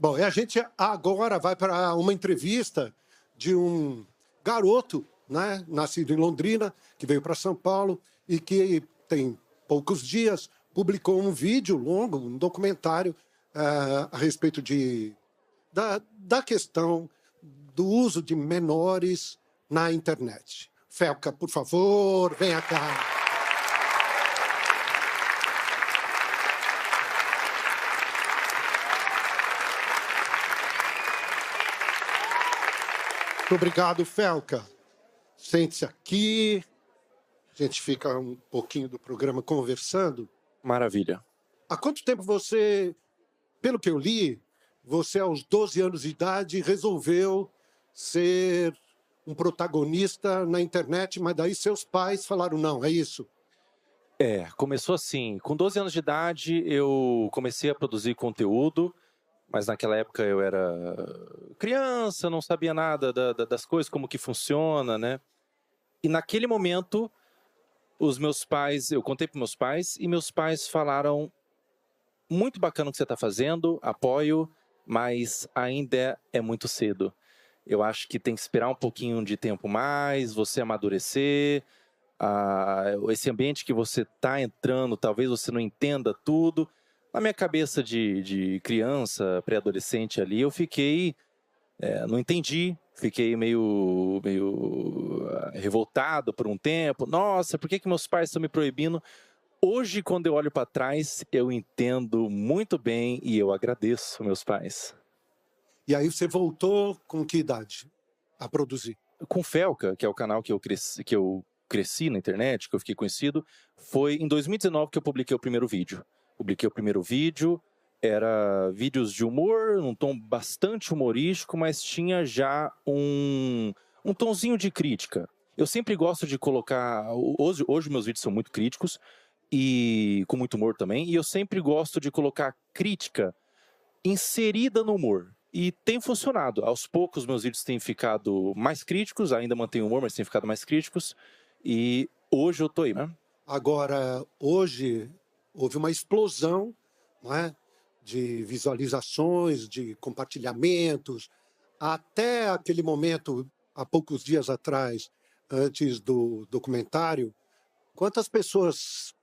Bom, e a gente agora vai para uma entrevista de um garoto, né, nascido em Londrina, que veio para São Paulo e que tem poucos dias publicou um vídeo longo, um documentário a respeito da questão do uso de menores na internet. Felca, por favor, venha cá. Muito obrigado, Felca. Sente-se aqui. A gente fica um pouquinho do programa conversando. Maravilha. Há quanto tempo você, pelo que eu li, você aos 12 anos de idade resolveu ser um protagonista na internet, mas daí seus pais falaram não, é isso? Começou assim. Com 12 anos de idade, eu comecei a produzir conteúdo, mas naquela época eu era criança, não sabia nada das coisas, como que funciona, né? E naquele momento, eu contei para meus pais, e meus pais falaram: muito bacana o que você está fazendo, apoio, mas ainda é muito cedo. Eu acho que tem que esperar um pouquinho de tempo mais, você amadurecer, esse ambiente que você está entrando, talvez você não entenda tudo. Na minha cabeça de criança, pré-adolescente ali, eu fiquei, não entendi, fiquei meio revoltado por um tempo. Nossa, por que meus pais estão me proibindo? Hoje, quando eu olho para trás, eu entendo muito bem e eu agradeço meus pais. E aí você voltou com que idade a produzir? Com Felca, que é o canal que eu cresci na internet, que eu fiquei conhecido, foi em 2019 que eu publiquei o primeiro vídeo. Publiquei o primeiro vídeo, era vídeos de humor, um tom bastante humorístico, mas tinha já um tonzinho de crítica. Eu sempre gosto de colocar... Hoje meus vídeos são muito críticos, e com muito humor também, e eu sempre gosto de colocar crítica inserida no humor. E tem funcionado. Aos poucos, meus vídeos têm ficado mais críticos, ainda mantenho humor, mas têm ficado mais críticos. E hoje eu tô aí, né? Agora, hoje, houve uma explosão, não é? De visualizações, de compartilhamentos. Até aquele momento, há poucos dias atrás, antes do documentário, quantas pessoas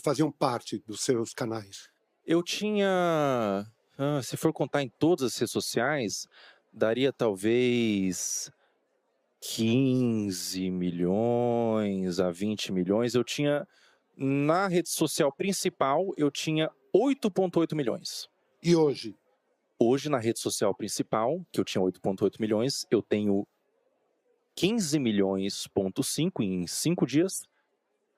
faziam parte dos seus canais? Eu tinha... se for contar em todas as redes sociais, daria talvez 15 milhões a 20 milhões. Eu tinha, na rede social principal, eu tinha 8,8 milhões. E hoje? Hoje, na rede social principal, que eu tinha 8,8 milhões, eu tenho 15 milhões,5 em 5 dias.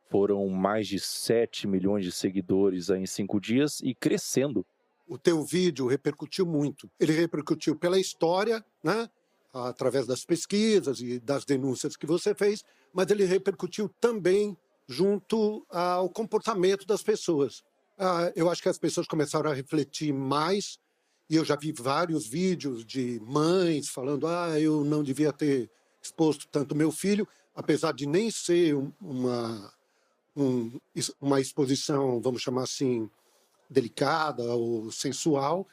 Foram mais de 7 milhões de seguidores aí em 5 dias e crescendo. O teu vídeo repercutiu muito. Ele repercutiu pela história, né? Através das pesquisas e das denúncias que você fez, mas ele repercutiu também junto ao comportamento das pessoas. Eu acho que as pessoas começaram a refletir mais, e eu já vi vários vídeos de mães falando: eu não devia ter exposto tanto meu filho, apesar de nem ser uma exposição, vamos chamar assim, delicada ou sensual.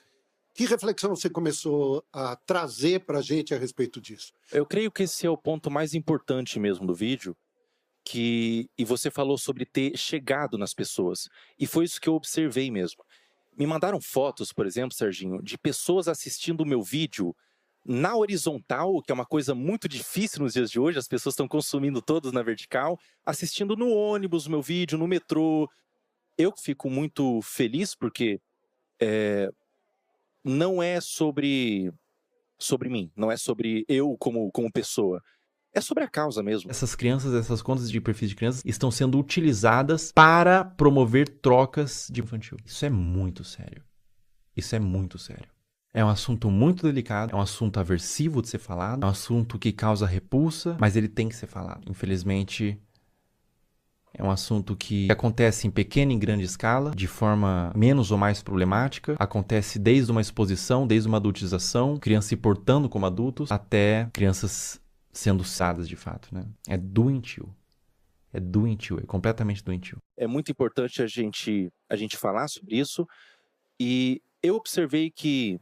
Que reflexão você começou a trazer para a gente a respeito disso? Eu creio que esse é o ponto mais importante mesmo do vídeo, e você falou sobre ter chegado nas pessoas, e foi isso que eu observei mesmo. Me mandaram fotos, por exemplo, Serginho, de pessoas assistindo o meu vídeo na horizontal, que é uma coisa muito difícil nos dias de hoje, as pessoas estão consumindo todos na vertical, assistindo no ônibus, meu vídeo, no metrô. Eu fico muito feliz porque não é sobre mim, não é sobre eu como pessoa. É sobre a causa mesmo. Essas crianças, essas contas de perfis de crianças estão sendo utilizadas para promover trocas de infantil. Isso é muito sério. Isso é muito sério. É um assunto muito delicado, é um assunto aversivo de ser falado, é um assunto que causa repulsa, mas ele tem que ser falado. Infelizmente, é um assunto que acontece em pequena e grande escala, de forma menos ou mais problemática. Acontece desde uma exposição, desde uma adultização, crianças se portando como adultos, até crianças sendo usadas de fato, né? É doentio. É doentio, é completamente doentio. É muito importante a gente falar sobre isso, e eu observei que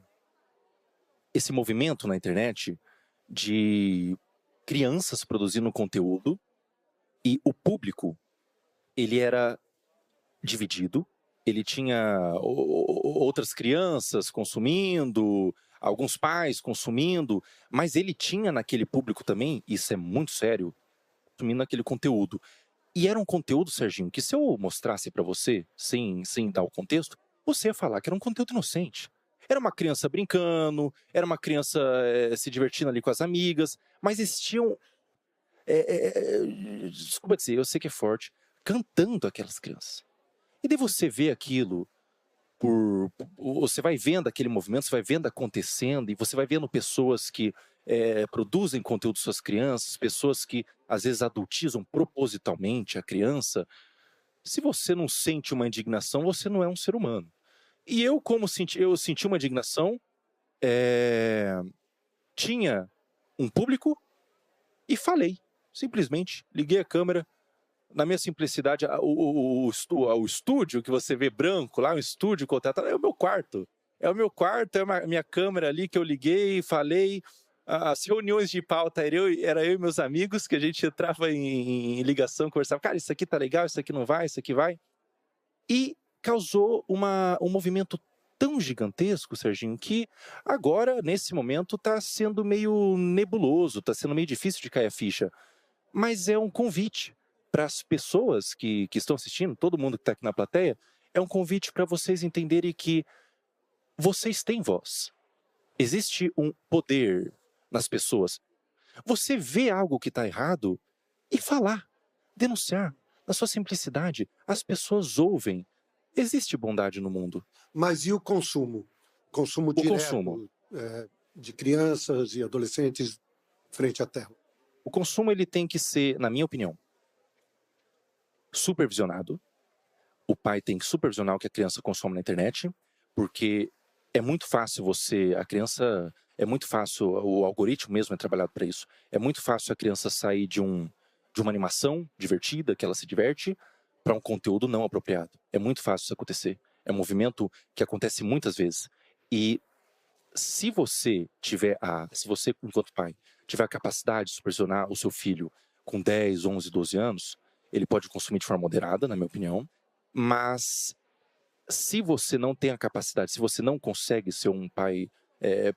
esse movimento na internet de crianças produzindo conteúdo e o público, ele era dividido, ele tinha outras crianças consumindo, alguns pais consumindo, mas ele tinha naquele público também, isso é muito sério, consumindo aquele conteúdo. E era um conteúdo, Serginho, que se eu mostrasse pra você, sem dar o contexto, você ia falar que era um conteúdo inocente. Era uma criança brincando, era uma criança se divertindo ali com as amigas, mas existiam, desculpa dizer, eu sei que é forte, cantando aquelas crianças. E daí você vê aquilo, você vai vendo aquele movimento, você vai vendo acontecendo, e você vai vendo pessoas que produzem conteúdo para suas crianças, pessoas que às vezes adultizam propositalmente a criança. Se você não sente uma indignação, você não é um ser humano. E eu, eu senti uma indignação, tinha um público e falei. Simplesmente liguei a câmera. Na minha simplicidade, o estúdio que você vê branco lá, o estúdio contratado, é o meu quarto. É o meu quarto, é a minha câmera ali que eu liguei, falei. As reuniões de pauta era eu e meus amigos, que a gente entrava em ligação, conversava. Cara, isso aqui tá legal, isso aqui não vai, isso aqui vai. E causou um movimento tão gigantesco, Serginho, que agora, nesse momento, tá sendo meio nebuloso, tá sendo meio difícil de cair a ficha. Mas é um convite para as pessoas que estão assistindo, todo mundo que está aqui na plateia, é um convite para vocês entenderem que vocês têm voz. Existe um poder nas pessoas. Você vê algo que está errado e falar, denunciar, na sua simplicidade. As pessoas ouvem. Existe bondade no mundo. Mas e o consumo? Consumo direto de crianças e adolescentes frente à tela. O consumo ele tem que ser, na minha opinião, supervisionado. O pai tem que supervisionar o que a criança consome na internet, porque é muito fácil é muito fácil, o algoritmo mesmo é trabalhado para isso. É muito fácil a criança sair de uma animação divertida, que ela se diverte, para um conteúdo não apropriado. É muito fácil isso acontecer. É um movimento que acontece muitas vezes. E se você, enquanto pai, tiver a capacidade de supervisionar o seu filho com 10, 11, 12 anos, ele pode consumir de forma moderada, na minha opinião, mas se você não tem a capacidade, se você não consegue ser um pai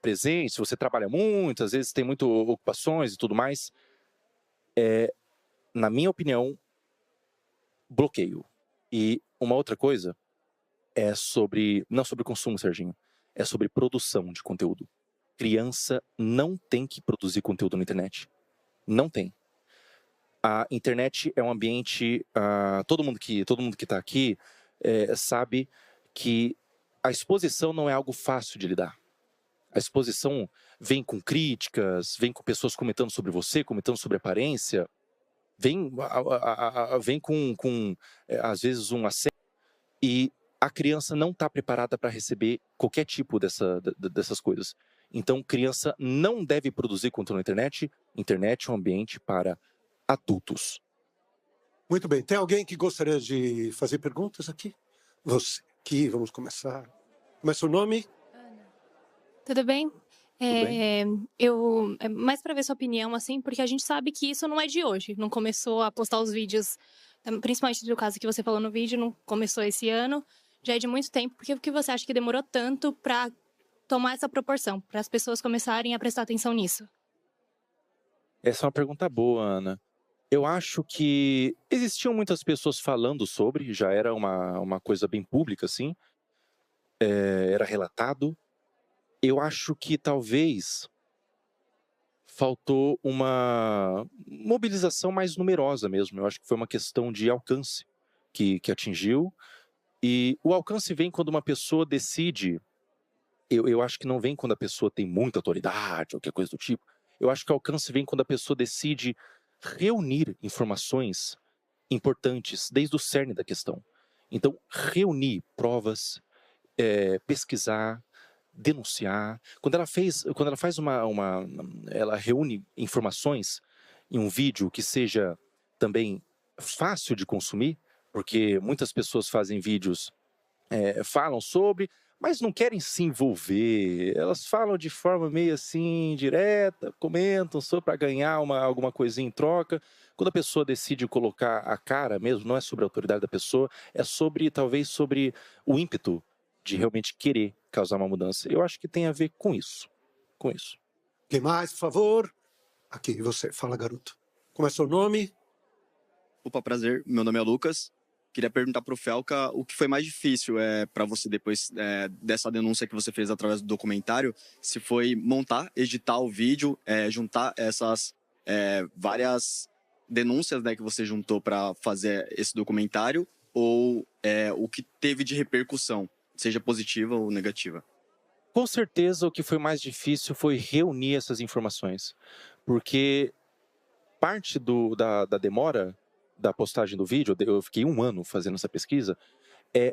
presente, se você trabalha muito, às vezes tem muitas ocupações e tudo mais, na minha opinião, bloqueio. E uma outra coisa não sobre consumo, Serginho, é sobre produção de conteúdo. Criança não tem que produzir conteúdo na internet. Não tem. A internet é um ambiente, todo mundo que está aqui sabe que a exposição não é algo fácil de lidar. A exposição vem com críticas, vem com pessoas comentando sobre você, comentando sobre aparência, vem com às vezes um assédio, e a criança não está preparada para receber qualquer tipo dessas coisas. Então, criança não deve produzir conteúdo na internet. Internet é um ambiente para adultos. Muito bem. Tem alguém que gostaria de fazer perguntas aqui? Você aqui, vamos começar. Começa o nome? Ana. Tudo bem? Mais para ver sua opinião, assim, porque a gente sabe que isso não é de hoje. Não começou a postar os vídeos, principalmente do caso que você falou no vídeo, não começou esse ano. Já é de muito tempo. Por que você acha que demorou tanto para tomar essa proporção, para as pessoas começarem a prestar atenção nisso? Essa é uma pergunta boa, Ana. Eu acho que existiam muitas pessoas falando sobre, já era uma coisa bem pública, assim, era relatado. Eu acho que talvez faltou uma mobilização mais numerosa mesmo. Eu acho que foi uma questão de alcance que atingiu. E o alcance vem quando uma pessoa decide. Eu acho que não vem quando a pessoa tem muita autoridade ou qualquer coisa do tipo. Eu acho que o alcance vem quando a pessoa decide reunir informações importantes desde o cerne da questão. Então, reunir provas, pesquisar, denunciar. Quando ela faz ela reúne informações em um vídeo que seja também fácil de consumir, porque muitas pessoas fazem vídeos, falam sobre, mas não querem se envolver. Elas falam de forma meio assim, direta, comentam só para ganhar alguma coisinha em troca. Quando a pessoa decide colocar a cara mesmo, não é sobre a autoridade da pessoa, é talvez sobre o ímpeto de realmente querer causar uma mudança. Eu acho que tem a ver com isso. Com isso. Quem mais, por favor? Aqui, você. Fala, garoto. Como é seu nome? Opa, prazer. Meu nome é Lucas. Queria perguntar para o Felca o que foi mais difícil para você depois dessa denúncia que você fez através do documentário, se foi montar, editar o vídeo, juntar essas várias denúncias, né, que você juntou para fazer esse documentário, ou o que teve de repercussão, seja positiva ou negativa. Com certeza o que foi mais difícil foi reunir essas informações, porque parte da demora da postagem do vídeo, eu fiquei 1 ano fazendo essa pesquisa,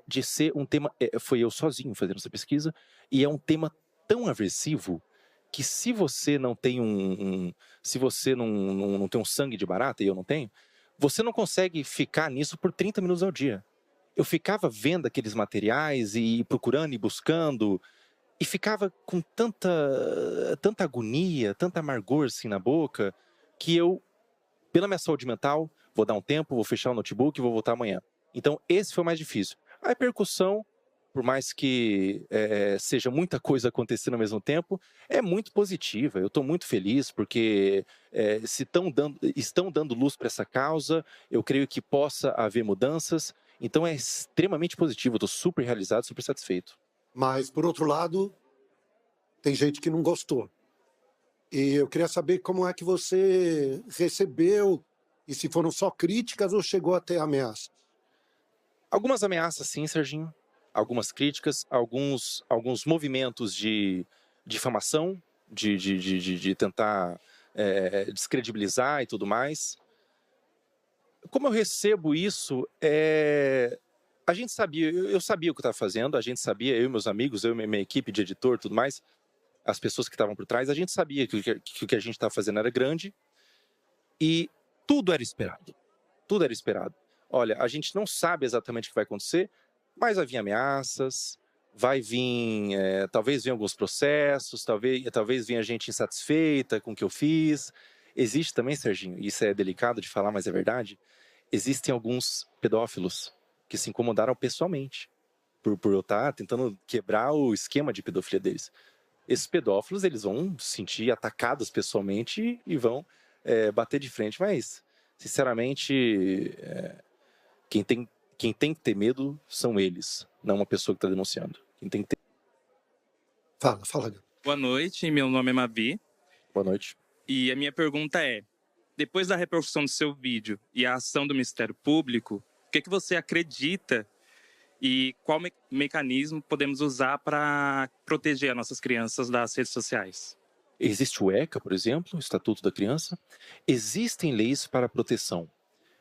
de ser um tema, foi eu sozinho fazendo essa pesquisa, e é um tema tão aversivo que se você não tem se você não tem um sangue de barata, e eu não tenho, você não consegue ficar nisso por 30 minutos ao dia. Eu ficava vendo aqueles materiais e procurando e buscando, e ficava com tanta agonia, tanta amargor assim na boca, que eu, pela minha saúde mental, vou dar um tempo, vou fechar o notebook e vou voltar amanhã. Então, esse foi o mais difícil. A repercussão, por mais que seja muita coisa acontecendo ao mesmo tempo, é muito positiva. Eu estou muito feliz porque se estão dando luz para essa causa, eu creio que possa haver mudanças. Então, é extremamente positivo. Eu estou super realizado, super satisfeito. Mas, por outro lado, tem gente que não gostou. E eu queria saber como é que você recebeu, e se foram só críticas ou chegou até ameaças? Algumas ameaças, sim, Serginho. Algumas críticas, alguns movimentos de difamação, de tentar descredibilizar e tudo mais. Como eu recebo isso, a gente sabia, eu sabia o que eu estava fazendo, a gente sabia, eu e meus amigos, eu e minha equipe de editor e tudo mais, as pessoas que estavam por trás, a gente sabia que o que a gente estava fazendo era grande e tudo era esperado. Tudo era esperado. Olha, a gente não sabe exatamente o que vai acontecer, mas vai vir ameaças, vai vir, talvez venham alguns processos, talvez venha gente insatisfeita com o que eu fiz. Existe também, Serginho, e isso é delicado de falar, mas é verdade, existem alguns pedófilos que se incomodaram pessoalmente por eu estar tentando quebrar o esquema de pedofilia deles. Esses pedófilos, eles vão se sentir atacados pessoalmente e vão bater de frente, mas, sinceramente, quem tem que ter medo são eles, não uma pessoa que está denunciando. Quem tem que ter... Fala. Boa noite, meu nome é Mavi. Boa noite. E a minha pergunta é, depois da repercussão do seu vídeo e a ação do Ministério Público, o que você acredita e qual mecanismo podemos usar para proteger as nossas crianças das redes sociais? Existe o ECA, por exemplo, o Estatuto da Criança. Existem leis para proteção.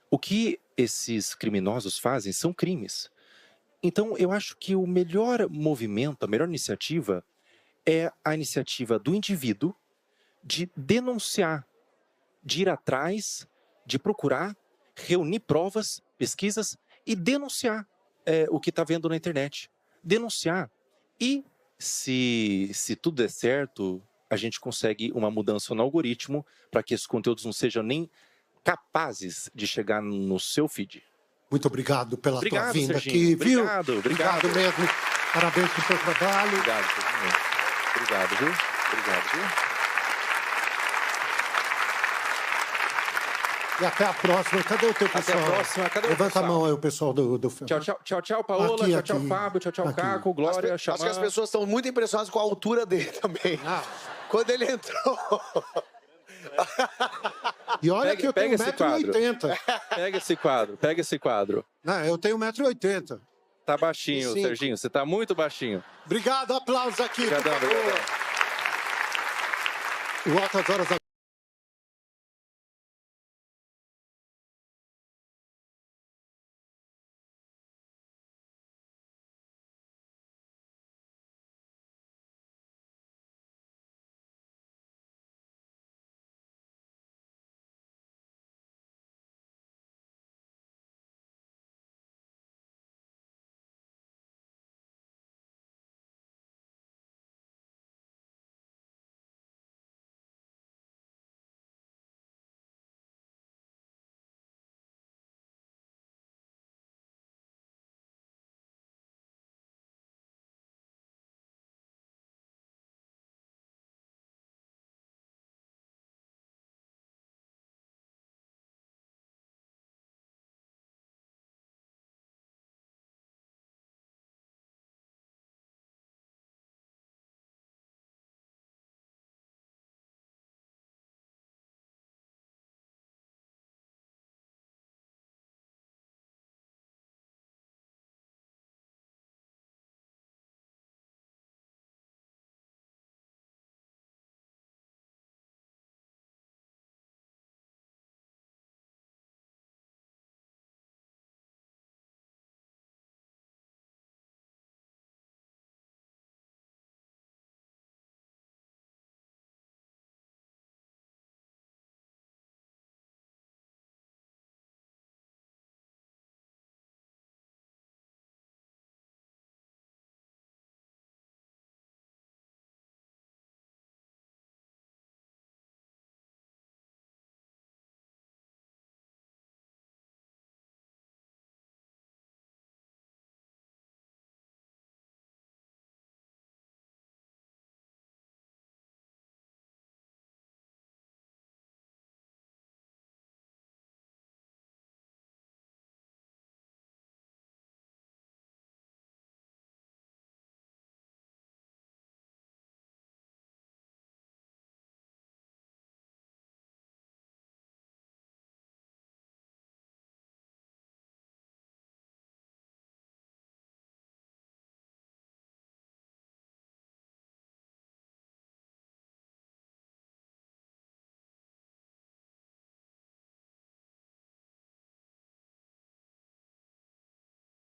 O que esses criminosos fazem são crimes. Então, eu acho que o melhor movimento, a melhor iniciativa é a iniciativa do indivíduo de denunciar, de ir atrás, de procurar, reunir provas, pesquisas e denunciar o que está vendo na internet. Denunciar. E se tudo der certo, a gente consegue uma mudança no algoritmo para que esses conteúdos não sejam nem capazes de chegar no seu feed. Muito obrigado pela tua vinda Serginho. aqui, viu? Obrigado Mesmo. Parabéns pelo seu trabalho. Obrigado, Serginho. Obrigado, viu? E até a próxima. Cadê o teu pessoal? Até a próxima. Cadê o Levanta pessoal? a mão aí, o pessoal do filme. Tchau, Paola. Aqui, tchau, aqui. Fábio. Tchau, Aqui. Caco, Glória, Acho que as Xamã. pessoas estão muito impressionadas com a altura dele também. Quando ele entrou... E olha que eu tenho Pega esse quadro. 1,80m. Pega esse quadro. Não, eu tenho 1,80m. Tá baixinho, 5. Serginho. Você tá muito baixinho. Obrigado, aplausos aqui. Obrigadão. O Altas Horas